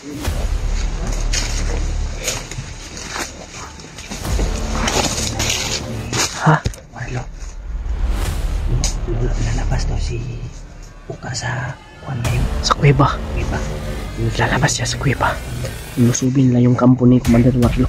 Ha? Marlo. Lalabas daw si Uka sa kuwan ngayon. Sa kuweba. Lalabas siya sa kuweba. Ilusubin lang yung kampo ni Commander Marlo.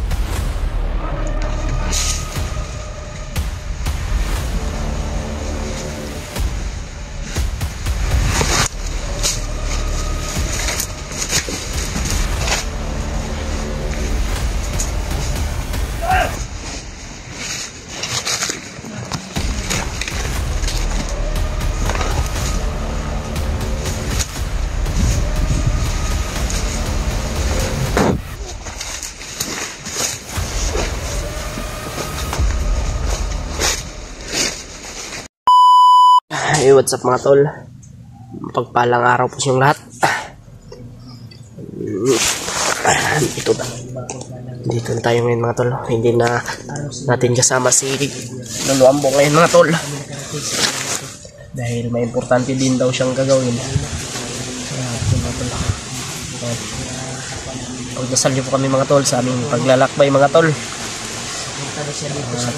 Hey, what's up mga tol? Pagpalang araw po sa inyong lahat. Dito na tayo ngayon mga tol. Hindi na natin kasama si Lolo Ambo ngayon mga tol. Dahil may importante din daw siyang gagawin. Pagdasal niyo po kami mga tol sa aming paglalakbay mga tol.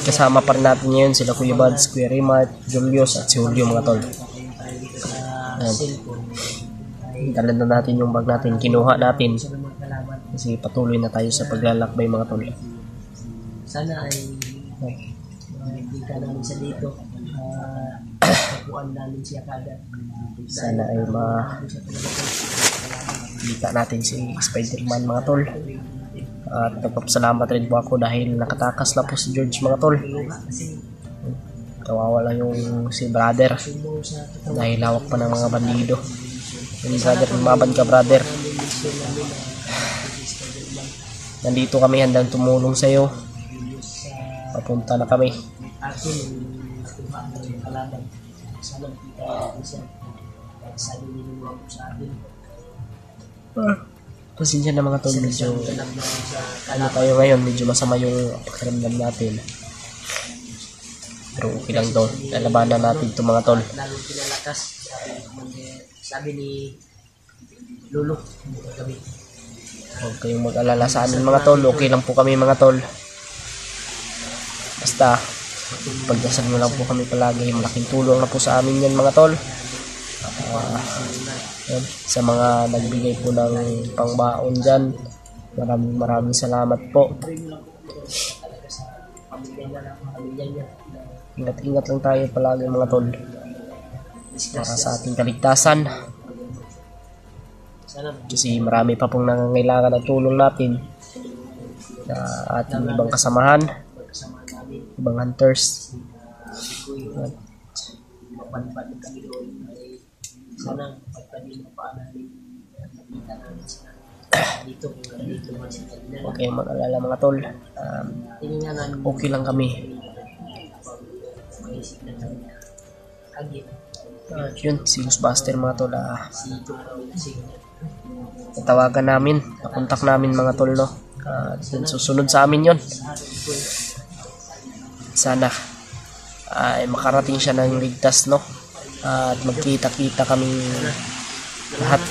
Kasama pa rin natin ngayon sila Kuya Buds, Kuya Rimart, Julius at si Julio mga tol. Dala na natin yung bag natin, kinuha natin kasi patuloy na tayo sa paglalakbay mga tol. Sana ay hindi ka namin sa dito kapuan namin siya kagad. Sana ay makita natin si Spider-Man mga tol. At nagpapasalamat rin po ako dahil nakatakas na po si George mga tol. Kawawa lang yung si brother dahil hawak pa ng mga bandido. Yung brother, lumaban ka brother. Nandito kami, handang tumulong sa iyo. Papunta na kami. Pasensya na mga tol, medyo ano tayo ngayon, medyo masama yung pakiramdam natin. Pero okay lang to, lalabanan natin ito mga tol. Lalong pinalakas, sabi ni Lolo, huwag kayong mag-alala sa amin mga tol, okay lang po kami mga tol. Basta pagdasal mo lang po kami palagi, malaking tulong na po sa amin yan mga tol. Sa mga nagbigay po ng pangbaon dyan, maraming salamat po. Ingat-ingat lang tayo palagi mga tol para sa ating kaligtasan, kasi marami pa pong nangangailangan ng tulong natin na ating ibang kasamahan, ibang hunters. Sana pagpabili mo pa namin nakita namin sila dito huwag kayong mag-alala mga tol, okay lang kami. Yun, si Ghostbuster mga tol, tatawagan namin, nakontak namin mga tol, no? Susunod sa amin yun. Sana ay makarating siya ng ligtas, no? At magkita-kita kami lahat.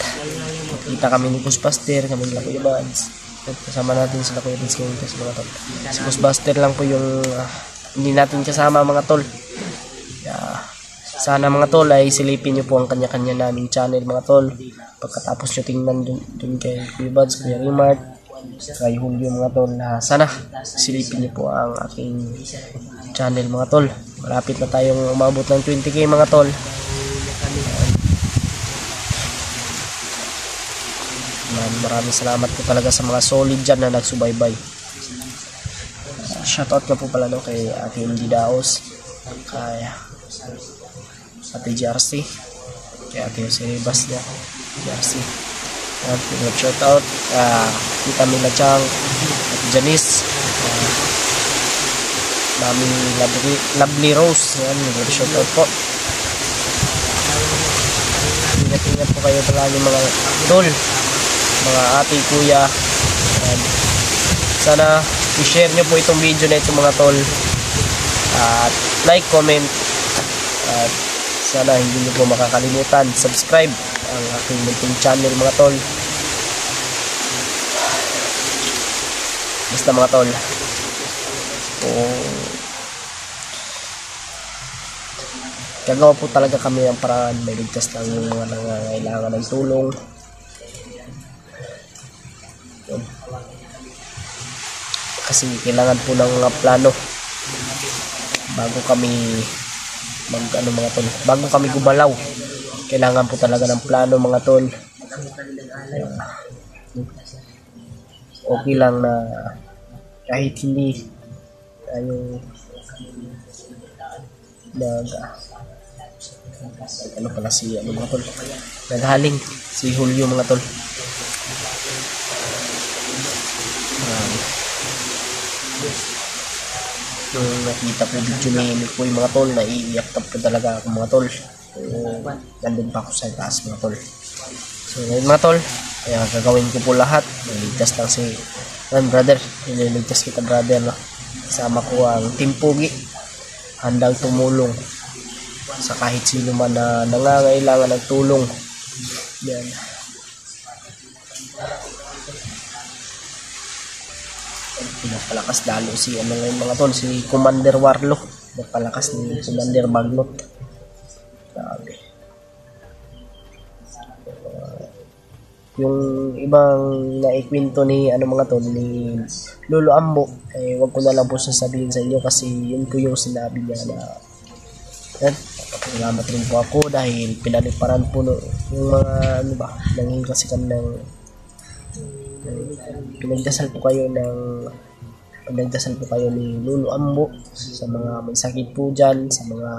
Magkita kami ni Ghostbuster, kami nila Kuya Buds. Kasama natin sila Kuya Buds ngayon kasi mga tol. Si Ghostbuster lang po yung hindi natin kasama mga tol. Sana mga tol ay silipin nyo po ang kanya-kanya naming channel mga tol. Pagkatapos nyo tingnan dun kay Kuya Buds, Kuya Rimart, kay Julio mga tol, sana silipin nyo po ang aking channel mga tol. Malapit na tayong umabot ng 20k mga tol. Maraming salamat po talaga sa mga solid dyan na nagsubaybay. Shoutout nga po pala no, kay Ate MD Daos, kay Ate JRC, kay Ate Jose Bastia JRC. Shoutout Tita Mila Chang, Ate Janice, Mami Lovely Rose. Shoutout po. Ingat-ingat po kayo palagi mga tol, mga ate, kuya. Sana i-share nyo po itong video na ito mga tol, at like, comment, at sana hindi nyo po makakalimutan subscribe ang aking munting channel mga tol. Basta mga tol, kung gagawa po talaga kami ng paraan, may ligtas lang yung mga nangangailangan ng tulong. Yun. Kasi kailangan po ng mga plano bago kami mga tol, bago kami gumalaw. Kailangan po talaga ng plano mga tol. Okay lang na kahit hindi tayo ano pala si mga tol, naghaling si Julio mga tol. Yung nakita po video ni Mikoy mga tol, naiiyak po talaga ako mga tol. Nandun pa ako sa taas mga tol. So ngayon mga tol, kaya gagawin ko po lahat. Niligtas lang si brother, niligtas kita brother, no? Kasama ko ang Team Pugi, handang tumulong sa kahit sino man na nangangailangan ng tulong. Yan. Pinapalakas lalo si ngayon mga tol, si Commander Warlock. Napalakas ni Commander Magnot. Grabe. Yung ibang naikwento ni mga tol ni Lolo Ambo, wag ko na lang po sasabihin sa inyo kasi yun po yung sinabi niya na yan. Salamat rin po ako dahil pinaliparan po yung mga nanging kasi kami ng pinagdasal po kayo ni Lolo Ambo sa mga may sakit po dyan, sa mga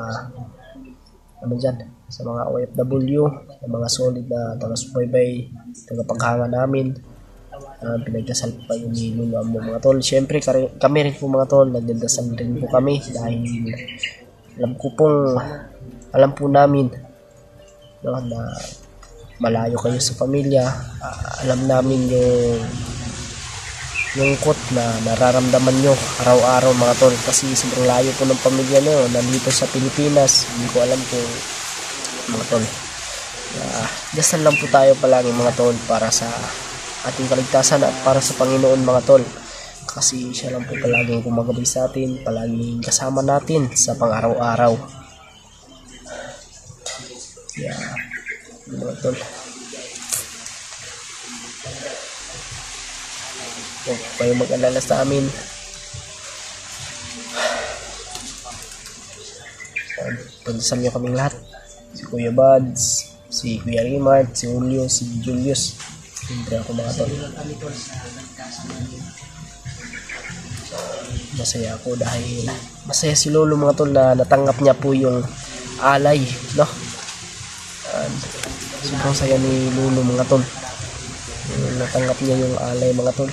sa mga OFW, sa mga solid na taga-subaybay, taga-paghanga namin. Pinagdasal po kayo ni Lolo Ambo mga tol. Siyempre kami rin po mga tol, nagdadasal rin po kami dahil alam po namin na malayo kayo sa pamilya. Alam namin yung lungkot na nararamdaman nyo araw-araw mga tol, kasi sobrang layo po ng pamilya nyo nandito sa Pilipinas. Hindi ko alam po mga tol. Dasal lang po tayo palagi mga tol para sa ating kaligtasan at para sa Panginoon mga tol, kasi siya lang po palaging gumagabi sa atin, palaging kasama natin sa pang-araw-araw. Mga tol, huwag kayo mag-alala sa amin. Pagdasal nyo kaming lahat, si Kuya Buds, si Kuya Rimart, si Julio, si Julius, siyempre ako mga tol. Masaya ako dahil masaya si Lolo mga tol na natanggap niya po yung alay, no? Sobrang saya ni Lolo mga tol, natanggap niya yung alay mga tol.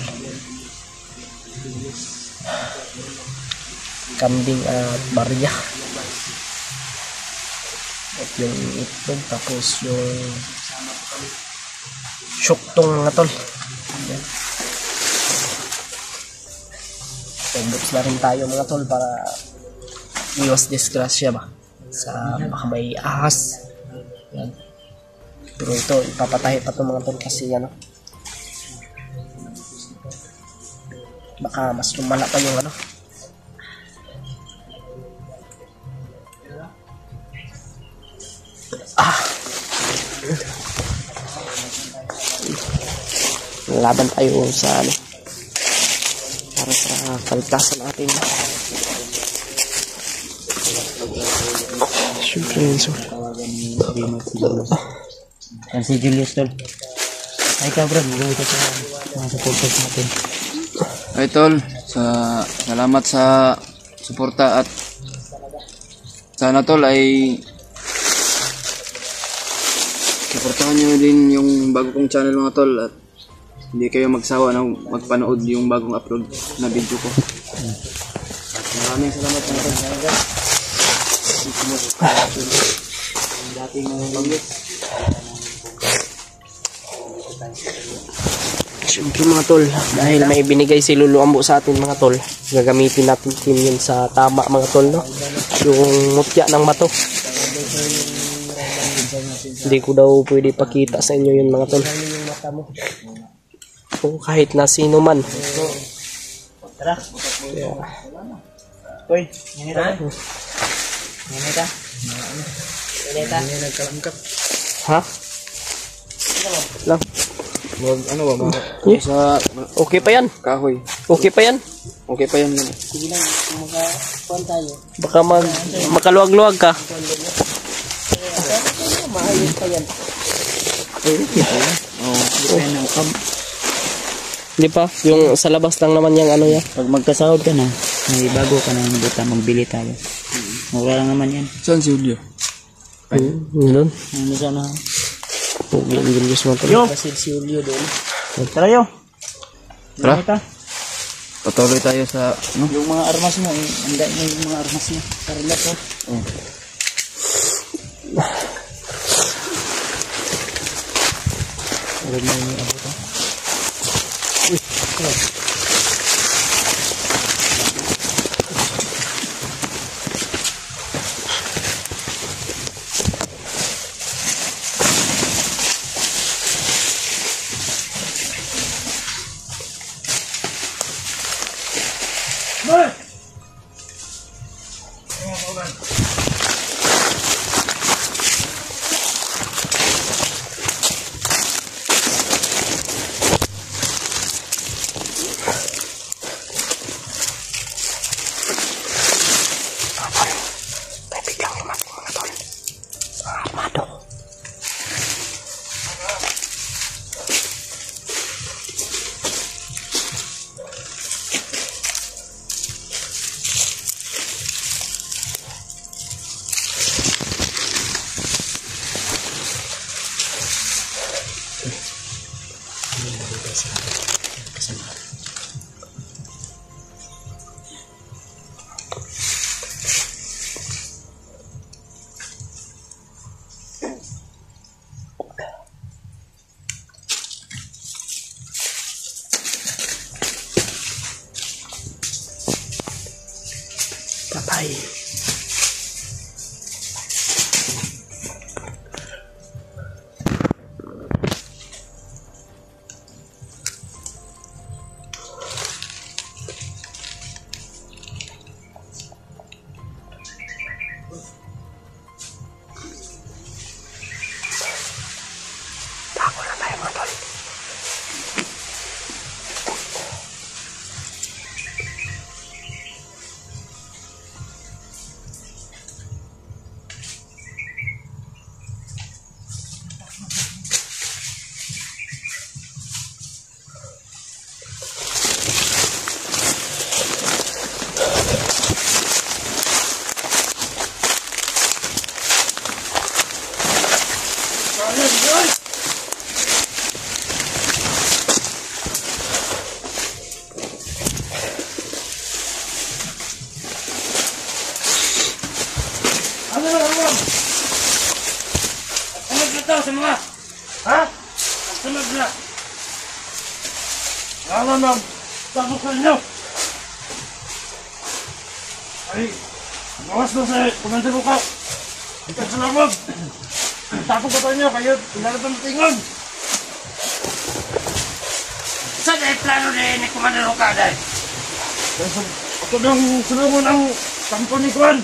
Kambing at barya at yung itlog, tapos yung syuktong mga tol. Yan. Books na rin tayo mga tol para iwas disgrasya ba sa baka may ahas. Yan. Pero ito ipapatahi pa ito mga tol kasi baka mas lumala pa yung laban tayo sa para sa kaligtasan natin. Siyempre yun si Julius tol. Ay ka bro, magawin ka sa mga supporters natin. Ay tol, salamat sa suporta at sana tol ay suportahan nyo din yung bago kong channel mga tol at hindi kayo magsawa na magpanood yung bagong upload na video ko. Maraming salamat mga tol. Dating banggit. Siyempre mga tol, dahil may binigay si Lolo Ambo sa atin mga tol, gagamitin natin yun sa tama mga tol, no? Yung mutya ng bato. Hindi ko daw pwede pakita sa inyo yun mga tol. O kahit na sino man. Tara. Uy, Ha? Nginita? Nginita? nagkalangkap. Ha? Lang. Wag, ano ba, Eh. sa Okay pa yan. kahoy. Okay pa yan. Okay pa yan. Yan. Sige lang, makakuan tayo. Baka makaluwag-luwag ka. Maayos pa yan. Di ba? Yung sa labas lang naman yung ano yan. Pag magkasahod ka na, may bago ka na buta, magbili tayo. Mura lang naman yan. Saan si Julio? Ganun. Ano sana? Pogi ang Julius mo to. Kasi si Julio doon. Tara yo. Tara. Kita. Patuloy tayo sa, ano? Yung mga armas mo, handa mo yung mga armas mo. Karla ko. Huwag mo yung abot ha. Patay. Tako na tayo mga tol. Sa mga, ha? Sunod na. Alam na, tapos ka ninyo. Ay, gawas na sa kumandalo ka. Ikat sa lamag. Tapos ka tayo kayo, pinalatan ng tingon. Saan ay plano ni kumandalo ka, dahil? Ako nang sulungan ang kampo ni Kuan.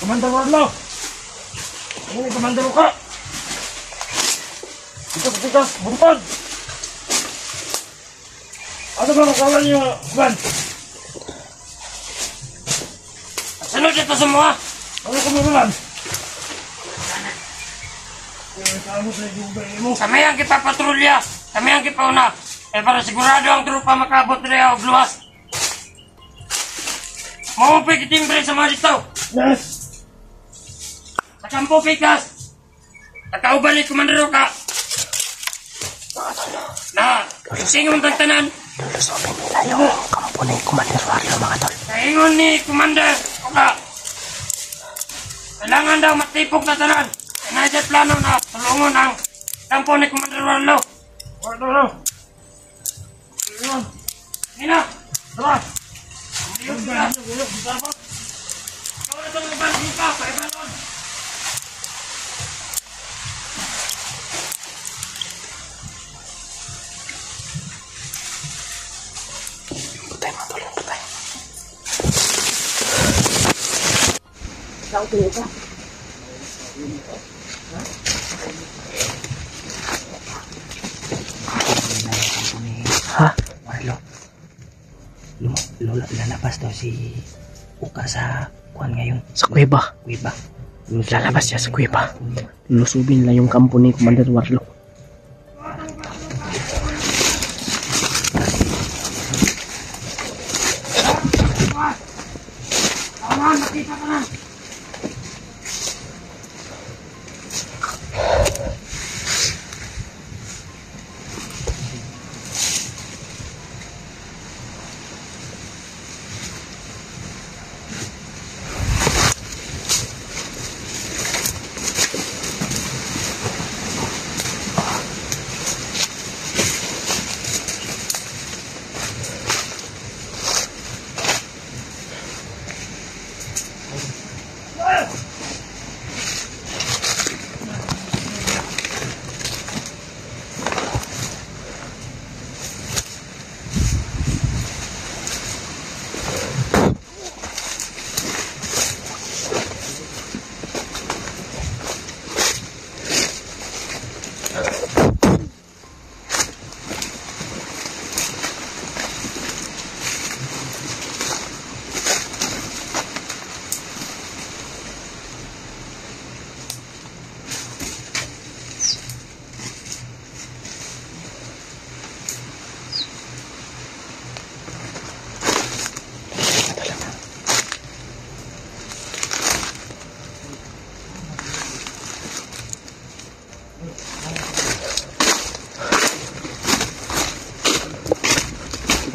Kumandalo Arlo. Ay, kumandalo ka. Tikas, bumpad! Ano ba makawan niyo, Juan? Sunod ito sa mga! Ano ka marulan? Kami ang kipapatrolya! Kami ang kipauna! Eh para sigurado ang trupa makabot rin o luwas! Maupay kitimbre sa mga dito! Yes! Sa kampo pikas! Nakauban ni Komandero ka! Na, singon kang tanan. Lulusopin nila yung kampo ni Commander Warlo mga tol. Kaingon ni Commander Oka. Kailangan daw matipok na tanan. Kaya plano na tulungon ang kampo ni Commander Warlo. Warlo. Hina. Tara. Ayun ka. Kau na itong ibang ka. Kaibanon. Patay mga tol, patay. Ha? Marlo. Lalabas daw si Uka sa kuan ngayon. Sa kuweba. Kuweba. Lalabas siya sa kuweba. Lusubin nila yung kampo ni Commander Warlock.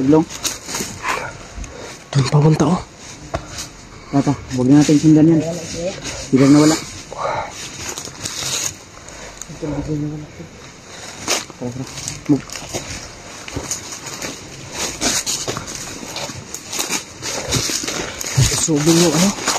Tublong. Doon papunta oh. Tata, huwag na natin sundan yan. Biglang nawala. Move. Susubin yung ano.